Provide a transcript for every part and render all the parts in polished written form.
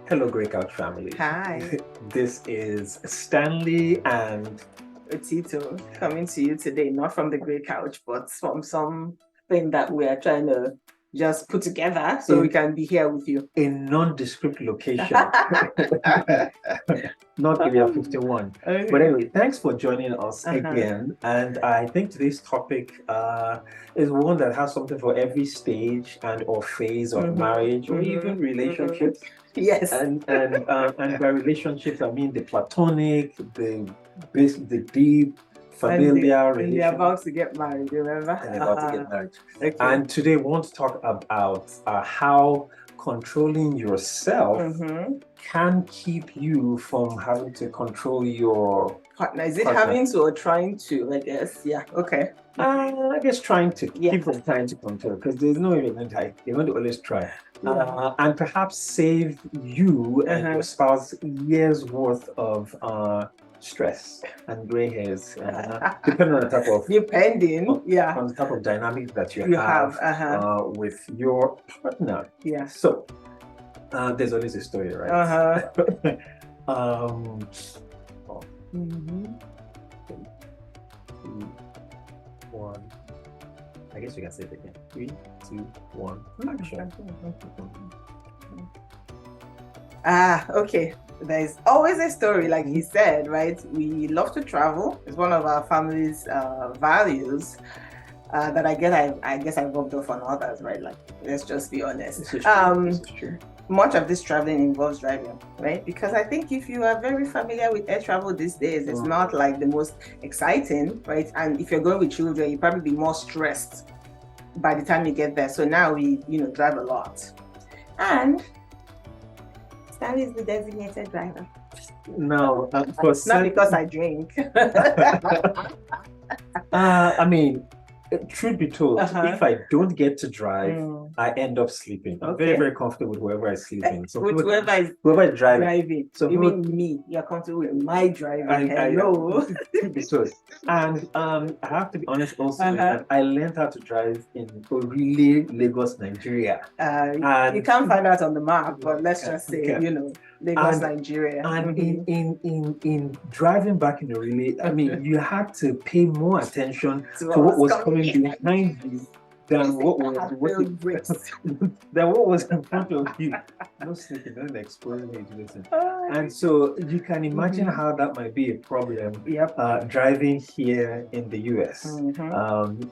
Hello, Grey Couch family. Hi, This is Stanley and Tito, coming to you today, not from the Grey Couch, but from something that we are trying to just put together so we can be here with you. a nondescript location, not Area 51. Okay. But anyway, thanks for joining us again. And I think today's topic is one that has something for every stage and or phase of marriage or even relationships. Yes. And by relationships, I mean the platonic, the deep, familiar and relationship. they're about to get married, remember? And they're about to get married. Okay. And today we want to talk about how controlling yourself can keep you from having to control your partner. Is it having to or trying to? I guess. Yeah. Okay. I guess trying to keep from trying to control, because there's no event you're going to always try. And perhaps save you and your spouse years worth of stress and gray hairs, depending on the type of on the type of dynamic that you have with your partner. Yeah. So there's always a story, right? One. I guess you can say it again. 3, 2, 1, action. Okay. There's always a story, like he said, right? We love to travel. It's one of our family's values that I guess I rubbed off on others, right? Like, let's just be honest. This is true. Much of this traveling involves driving, right? Because I think if you are very familiar with air travel these days, it's not like the most exciting, right? And if you're going with children, you probably be more stressed by the time you get there. So now we, drive a lot. And Stanley is the designated driver. No, not because I drink. I mean, truth be told, if I don't get to drive, I end up sleeping. I'm very, very comfortable with wherever I'm sleeping. So with whoever is driving. So even me, you're comfortable with my driving. I know. Truth be told. And I have to be honest also, that I learned how to drive in Orile, Lagos, Nigeria. You can't find out on the map, but let's just say, Lagos, Nigeria. And in driving back in Orile, I mean, you had to pay more attention to what was coming behind you than what was in front of you. No sleeping, don't expose me to listen. And so you can imagine how that might be a problem driving here in the US,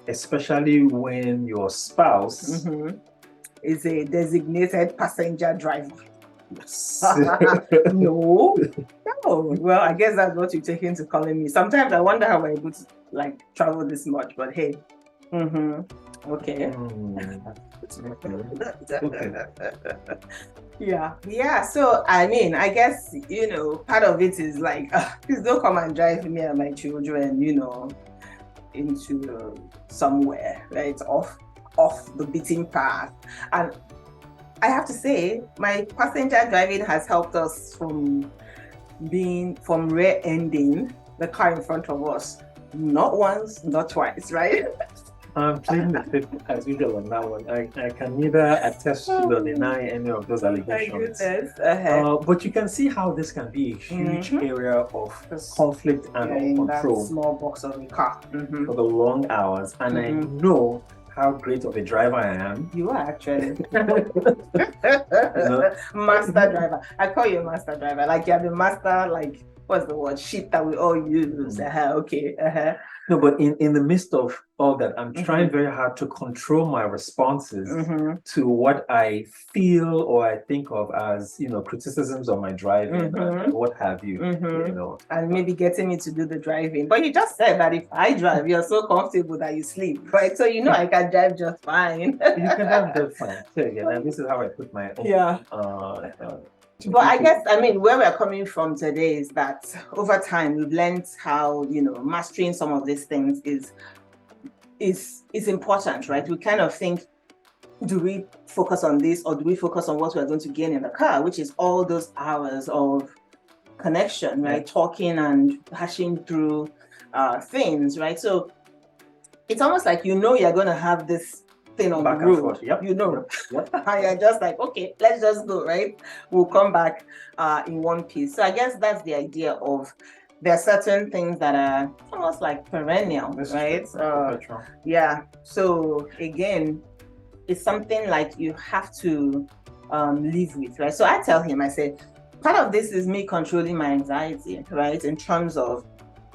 especially when your spouse is a designated passenger driver. No. Well, I guess that's what you take into calling me. Sometimes I wonder how we're able to travel this much, but hey. Okay. Yeah. So I mean, I guess part of it is like, please don't come and drive me and my children, into somewhere, right, off the beaten path. And I have to say, my passenger driving has helped us from rear-ending the car in front of us. Not once, not twice, right? I'm playing the fifth as usual on that one. I can neither attest to or deny any of those allegations. But you can see how this can be a huge area of conflict and control. That small box of the car. For the long hours. And I know how great of a driver I am. You are actually. Master driver. I call you a master driver. Like you're the master, what's the word? Shit that we all use. Okay. No, but in the midst of all that, I'm trying very hard to control my responses to what I feel or I think of as, criticisms of my driving and what have you, And maybe getting me to do the driving. But you just said that if I drive, you're so comfortable that you sleep, right? So I can drive just fine. You can drive just fine. And this is how I put my own But I guess, where we're coming from today is that over time we've learned how, mastering some of these things is important, right? We kind of think, do we focus on this or do we focus on what we're going to gain in the car, which is all those hours of connection, right? Talking and hashing through things, right? So it's almost like you're going to have this thing on Back the and road, forth. Yep. you know, Yep. and you're just like, okay, let's just go, right? We'll come back in one piece. So I guess that's the idea of there are certain things that are almost like perennial, right? Yeah. So again, it's something like you have to live with, right? So I tell him, I say, part of this is me controlling my anxiety, right? In terms of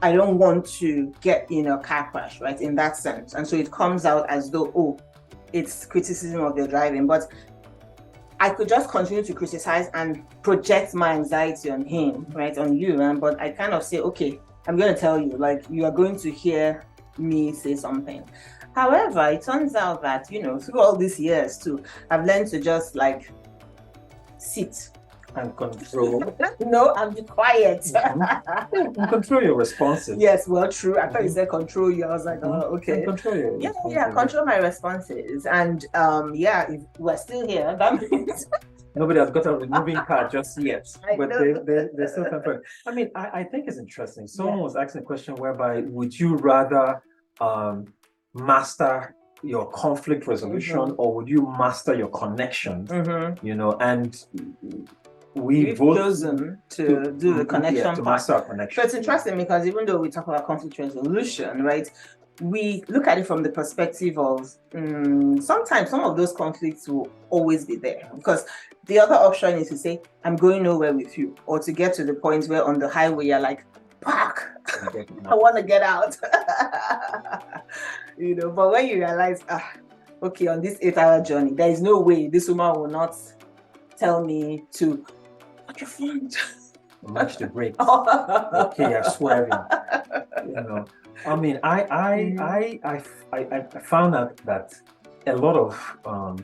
I don't want to get in a car crash, right? In that sense. And so it comes out as though, oh, it's criticism of your driving. But I could just continue to criticize and project my anxiety on him, right? On you. But I kind of say, okay, I'm going to tell you, like, you are going to hear me say something. However, it turns out that, you know, through all these years too, I've learned to just like sit and control. No, and be quiet. And control your responses. Yes, well, true. I thought you said control you. I was like, oh, okay. And control your yeah, control my responses. And yeah, if we're still here, that means nobody has got a removing card just yet, but they're still confirmed. I mean, I think it's interesting. Someone was asking a question whereby, would you rather master your conflict resolution or would you master your connection? You know, and we've both chosen to do the connection to master our connection. So it's interesting because even though we talk about conflict resolution, right, we look at it from the perspective of sometimes some of those conflicts will always be there, because the other option is to say, I'm going nowhere with you, or to get to the point where on the highway you're like, park, I want to get out. You know, but when you realize, okay, on this 8-hour journey, there is no way this woman will not tell me to put your phone. Match the brakes. Okay, you're swerving. You know, I mean, I found out that a lot of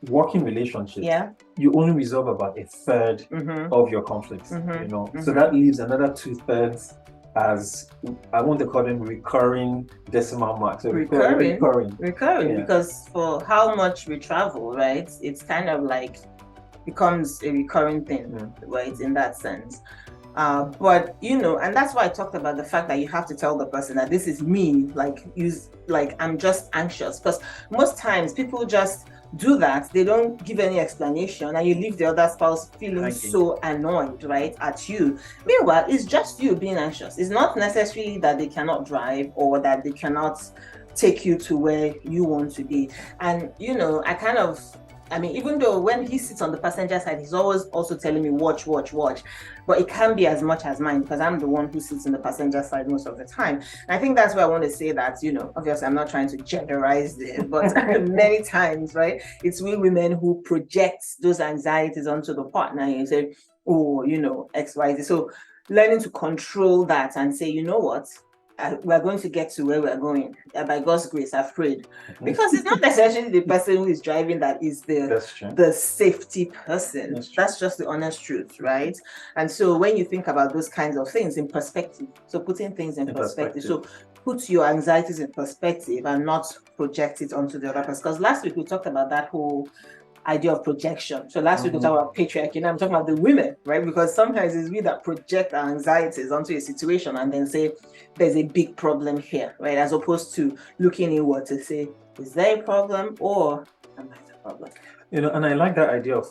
working relationships, you only resolve about a third of your conflicts. You know, so that leaves another 2/3 as I want to call them recurring decimal marks. So recurring. Because for how much we travel, right? It's kind of like becomes a recurring thing, right? In that sense. But you know, and that's why I talked about the fact that you have to tell the person that this is me, like I'm just anxious, because most times people just do that, they don't give any explanation, and you leave the other spouse feeling so annoyed, right, at you. Meanwhile, it's just you being anxious. It's not necessarily that they cannot drive or that they cannot take you to where you want to be. And you know, I mean, even though when he sits on the passenger side, he's always also telling me, watch. But it can be as much as mine, because I'm the one who sits in the passenger side most of the time. And I think that's why I want to say that, you know, obviously I'm not trying to generalize it, but many times, right, it's we women who project those anxieties onto the partner and say, oh, you know, X, Y, Z. So learning to control that and say, you know what? We're going to get to where we're going. By God's grace, I've prayed. Because it's not necessarily the person who is driving that is the safety person. That's just the honest truth, right? And so when you think about those kinds of things in perspective, so putting things in perspective. So put your anxieties in perspective and not project it onto the other person. Because last week we talked about that whole idea of projection. So last week we talked about patriarchy. Now I'm talking about the women, right? Because sometimes it's we that project our anxieties onto a situation and then say there's a big problem here, right? As opposed to looking inward to say, is there a problem or am I the problem? You know, and I like that idea of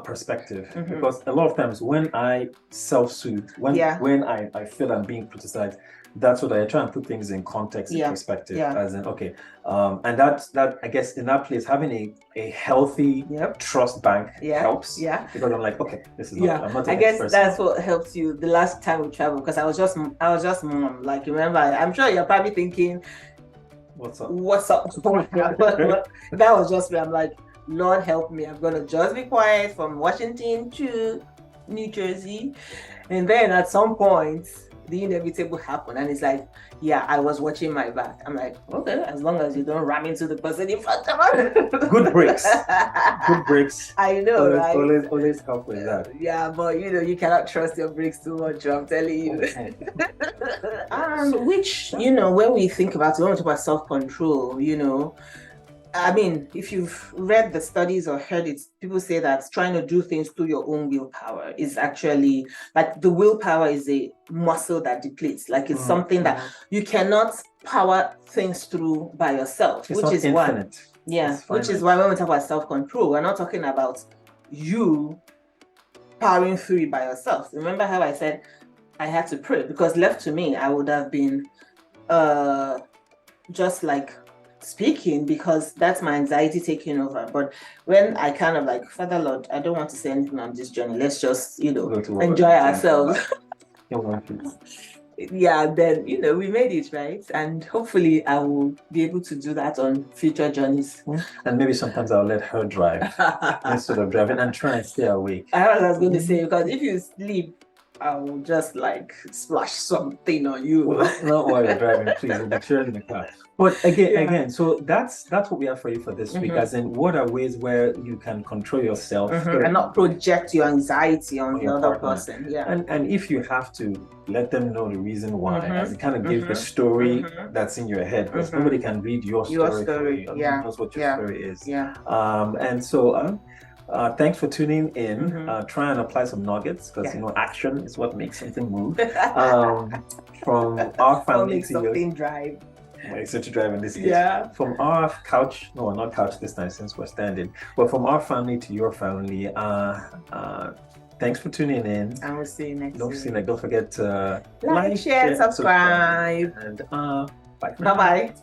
perspective, because a lot of times when I self-soothe, when I feel I'm being criticized, that's what I try and put things in context and perspective, as in, okay, and that I guess in that place having a healthy trust bank helps, because I'm like, okay, this is not, I'm not. I guess that's what helps you. The last time we traveled, because I was just mom. Like, remember, I'm sure you're probably thinking, what's up? That was just me. I'm like, Lord help me, I'm gonna just be quiet from Washington to New Jersey, and then at some point the inevitable happened, and it's like, I was watching my back. I'm like, okay, as long as you don't ram into the person in front of us. Good brakes. I know, always help with that. Yeah, but you know, you cannot trust your brakes too much, I'm telling you. Which, you know, when we think about it, when we talk about self-control, you know, I mean, if you've read the studies or heard it, people say that trying to do things through your own willpower is actually, like, the willpower is a muscle that depletes. Like, it's something that you cannot power things through by yourself, it's which is infinite. Yeah, It's which is finite. why when we talk about self-control, we're not talking about you powering through it by yourself. Remember how I said I had to pray, because left to me, I would have been just like speaking, because that's my anxiety taking over. But when I kind of like, Father Lord, I don't want to say anything on this journey. Let's just, Go to work. enjoy ourselves. Don't want to. Yeah, then we made it, right? And hopefully I will be able to do that on future journeys. And maybe sometimes I'll let her drive instead of driving and try and stay awake. I was going to say, because if you sleep, I will just like splash something on you. Well, not while you're driving, please. We'll be sharing the car. But again, so that's what we have for you for this week. As in, what are ways where you can control yourself and not project your anxiety on the other partner. person. Yeah. And if you have to, let them know the reason why, as it kind of gives the story that's in your head, because nobody can read your story for you. Yeah. Knows what your story is. Yeah. And so thanks for tuning in. Try and apply some nuggets, because action is what makes something move. From our family to something drive. To drive in this case. Yeah. From our couch, no, not couch this time since we're standing, but from our family to your family. Thanks for tuning in. And we'll see you next week. Don't forget to like, share, subscribe. And bye. Bye.